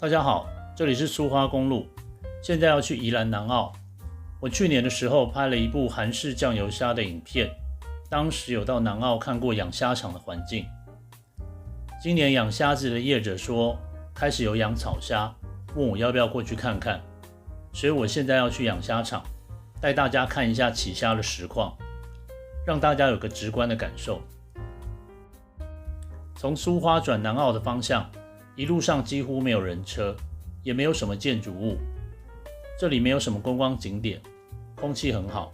大家好，这里是苏花公路，现在要去宜兰南澳。我去年的时候拍了一部韩式酱油虾的影片，当时有到南澳看过养虾场的环境。今年养虾子的业者说开始有养草虾，问我要不要过去看看，所以我现在要去养虾场，带大家看一下起虾的实况，让大家有个直观的感受。从苏花转南澳的方向，一路上几乎没有人车，也没有什么建筑物，这里没有什么观光景点，空气很好。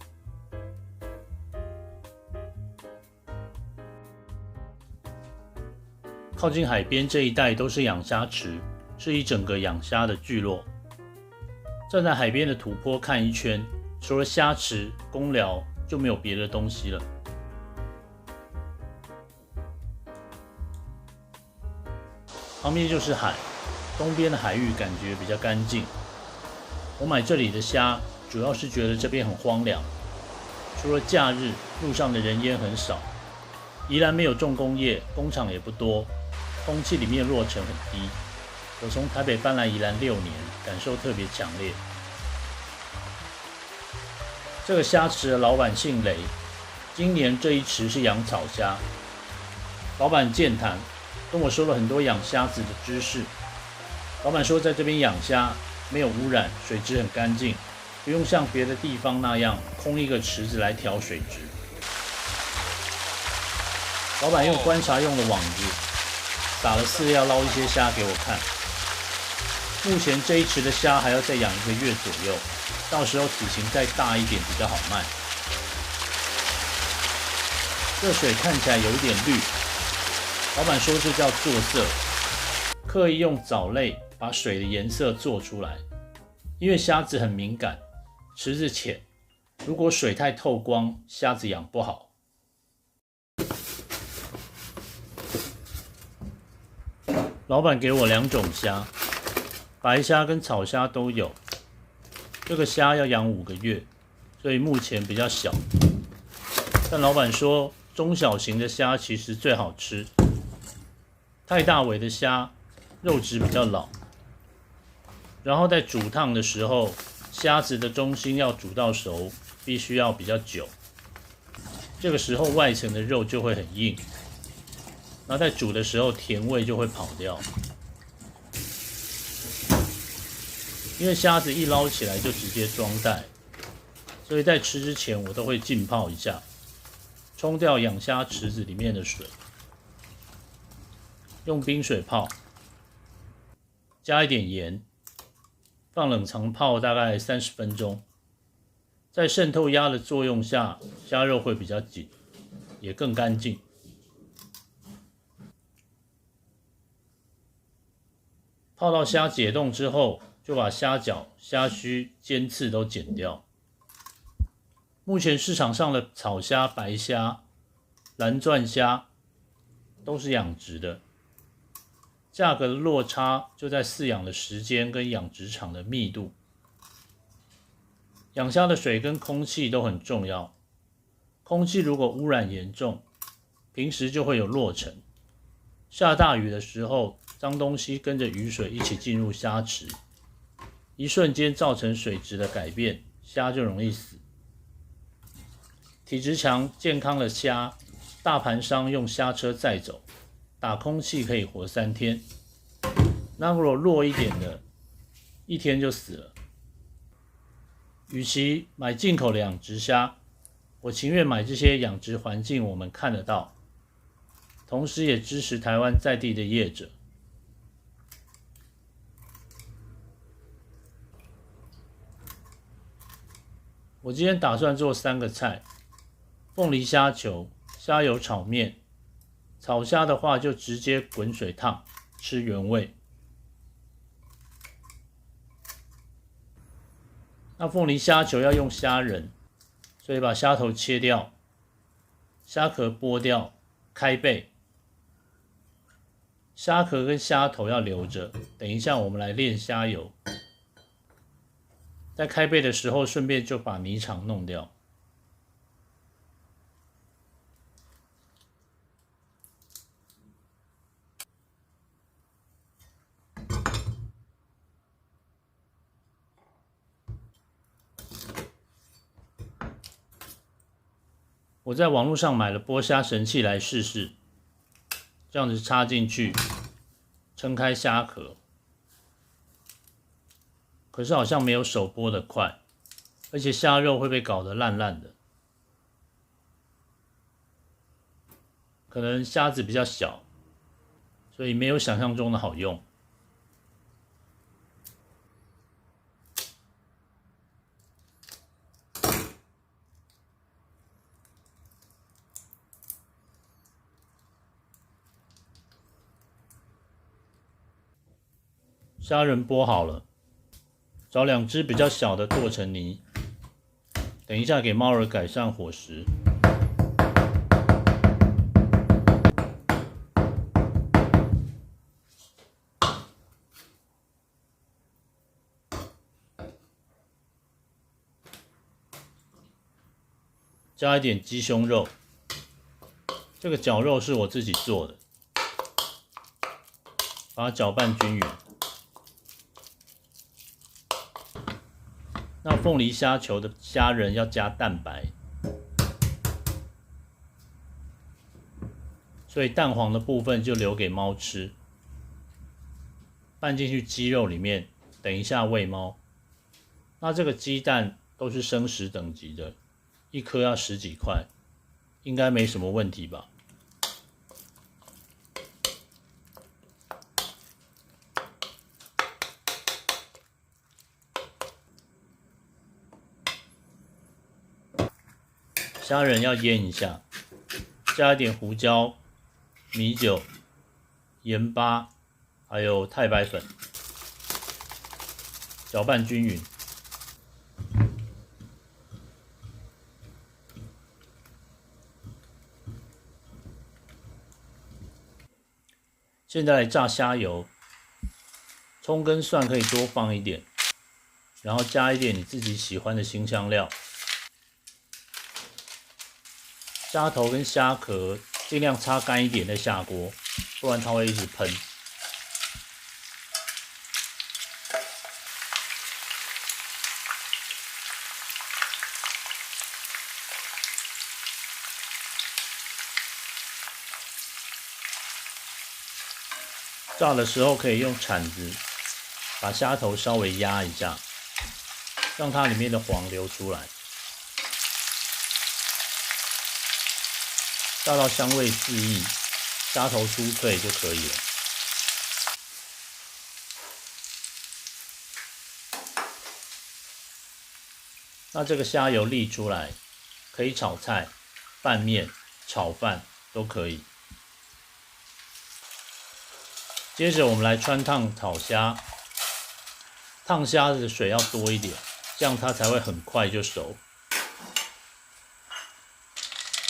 靠近海边这一带都是养虾池，是一整个养虾的聚落。站在海边的土坡看一圈，除了虾池、公寮就没有别的东西了。旁边就是海，东边的海域感觉比较干净。我买这里的虾，主要是觉得这边很荒凉，除了假日，路上的人烟很少。宜兰没有重工业，工厂也不多，空气里面落尘很低。我从台北搬来宜兰6年，感受特别强烈。这个虾池的老板姓雷，今年这一池是养草虾。老板健谈，跟我说了很多养虾子的知识。老板说在这边养虾没有污染，水质很干净，不用像别的地方那样空一个池子来调水质。老板用观察用的网子撒了饲料捞一些虾给我看。目前这一池的虾还要再养1个月左右，到时候体型再大一点比较好卖。这水看起来有一点绿，老板说这叫做色，刻意用藻类把水的颜色做出来。因为虾子很敏感，池子浅，如果水太透光，虾子养不好。老板给我2种虾，白虾跟草虾都有。这个虾要养5个月，所以目前比较小。但老板说中小型的虾其实最好吃，太大尾的虾肉质比较老，然后在煮烫的时候，虾子的中心要煮到熟，必须要比较久。这个时候外层的肉就会很硬，然后在煮的时候甜味就会跑掉。因为虾子一捞起来就直接装袋，所以在吃之前我都会浸泡一下，冲掉养虾池子里面的水，用冰水泡，加一点盐，放冷藏泡大概30分钟。在渗透压的作用下，虾肉会比较紧，也更干净。泡到虾解冻之后，就把虾脚、虾须、尖刺都剪掉。目前市场上的草虾、白虾、蓝钻虾都是养殖的，价格的落差就在饲养的时间跟养殖场的密度。养虾的水跟空气都很重要，空气如果污染严重，平时就会有落尘。下大雨的时候，脏东西跟着雨水一起进入虾池，一瞬间造成水质的改变，虾就容易死。体质强、健康的虾，大盘商用虾车载走，打空气可以活3天。那如果弱一点的，1天就死了。与其买进口的养殖虾，我情愿买这些养殖环境我们看得到，同时也支持台湾在地的业者。我今天打算做3个菜：凤梨虾球、虾油炒面。草虾的话就直接滚水烫，吃原味。那凤梨虾球要用虾仁，所以把虾头切掉，虾壳剥掉，开背。虾壳跟虾头要留着，等一下我们来炼虾油。在开背的时候，顺便就把泥肠弄掉。我在网络上买了剥虾神器来试试，这样子插进去，撑开虾壳，可是好像没有手剥的快，而且虾肉会被搞得烂烂的，可能虾子比较小，所以没有想象中的好用。虾仁剥好了，找2只比较小的剁成泥，等一下给猫儿改善伙食。加一点鸡胸肉，这个绞肉是我自己做的，把它搅拌均匀。那凤梨虾球的虾仁要加蛋白，所以蛋黄的部分就留给猫吃，拌进去鸡肉里面，等一下喂猫。那这个鸡蛋都是生食等级的，一颗要10几块，应该没什么问题吧？虾仁要腌一下，加一点胡椒、米酒、盐巴，还有太白粉，搅拌均匀。现在来炸虾油，葱跟蒜可以多放一点，然后加一点你自己喜欢的辛香料。虾头跟虾壳尽量擦干一点再下锅，不然它会一直喷。炸的时候可以用铲子把虾头稍微压一下，让它里面的黄流出来。炸到香味四溢，虾头酥脆就可以了。那这个虾油沥出来，可以炒菜、拌面、炒饭都可以。接着我们来汆烫炒虾，烫虾的水要多一点，这样它才会很快就熟。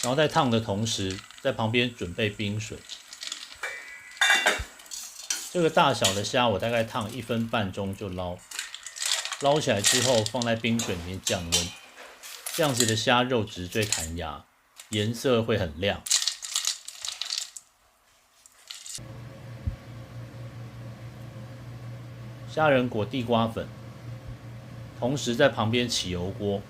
然后在烫的同时，在旁边准备冰水。这个大小的虾我大概烫1分半钟就捞，捞起来之后放在冰水里面降温，这样子的虾肉质最弹牙，颜色会很亮。虾仁裹地瓜粉，同时在旁边起油锅。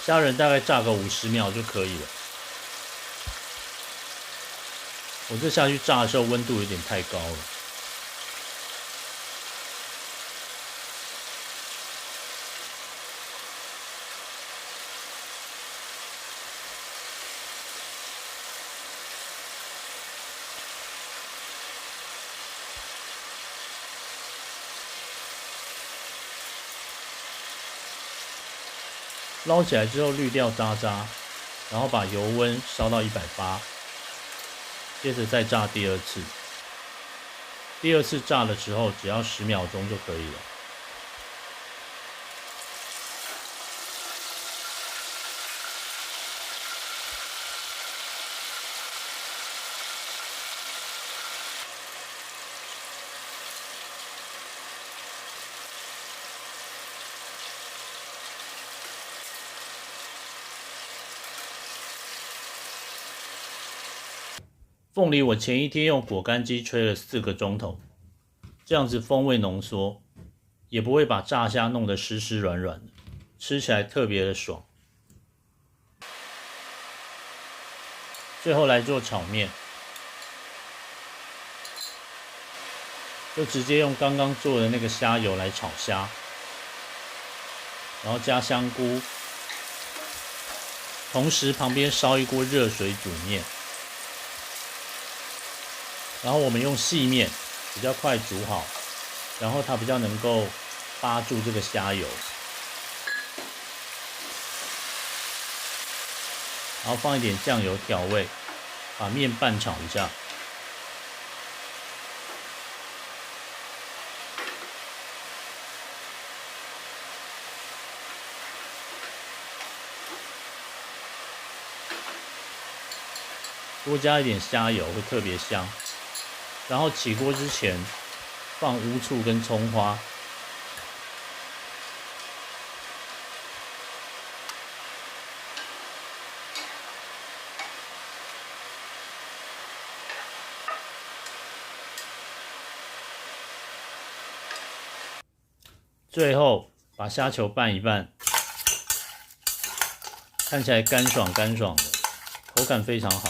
虾仁大概炸个50秒就可以了。我这下去炸的时候温度有点太高了。捞起来之后滤掉渣渣，然后把油温烧到180，接着再炸第2次。第2次炸的时候只要10秒钟就可以了。凤梨我前一天用果干机吹了4个钟头，这样子风味浓缩，也不会把炸虾弄得湿湿软软的，吃起来特别的爽。最后来做炒面，就直接用刚刚做的那个虾油来炒虾，然后加香菇，同时旁边烧一锅热水煮面，然后我们用细面比较快煮好，然后它比较能够扒住这个虾油，然后放一点酱油调味，把面拌炒一下。多加一点虾油会特别香，然后起锅之前放乌醋跟葱花，最后把虾球拌一拌，看起来干爽干爽的，口感非常好。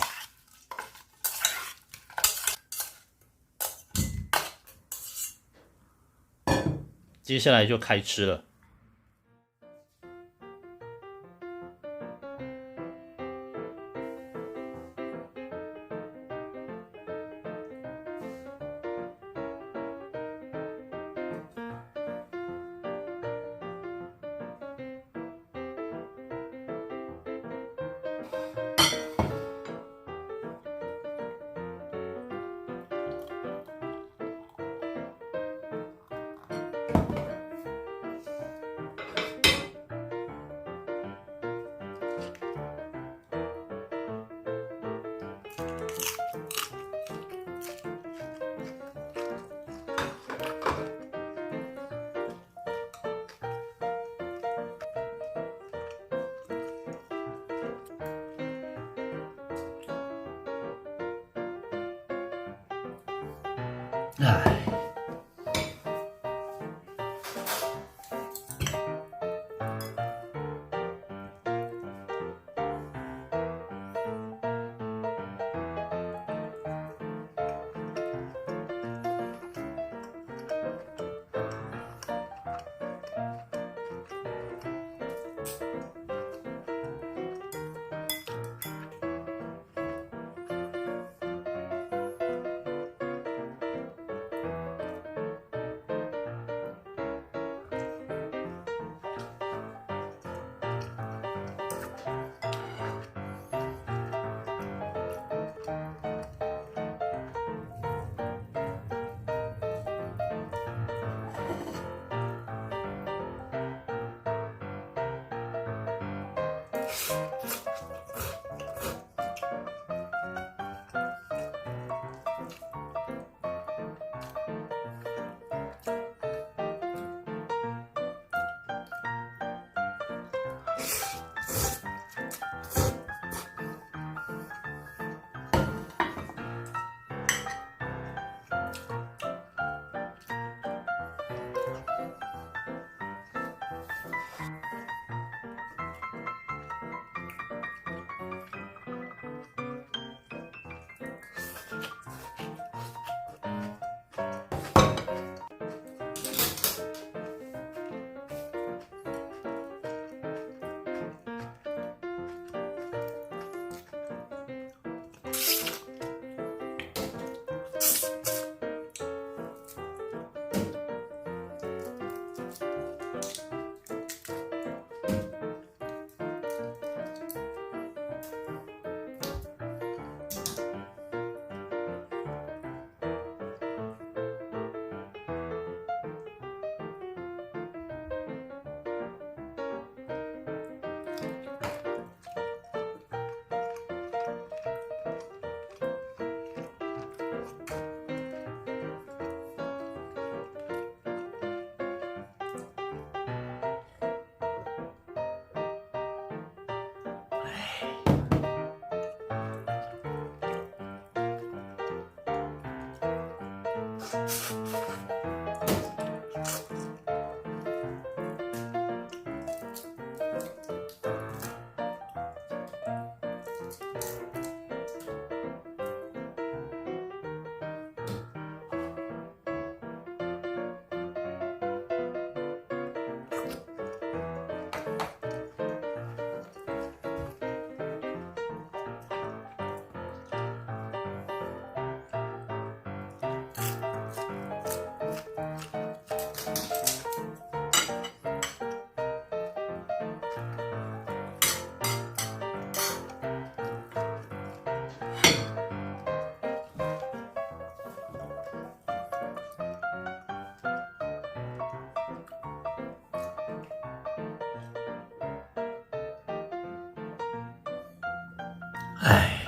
接下来就开吃了。唉。唉。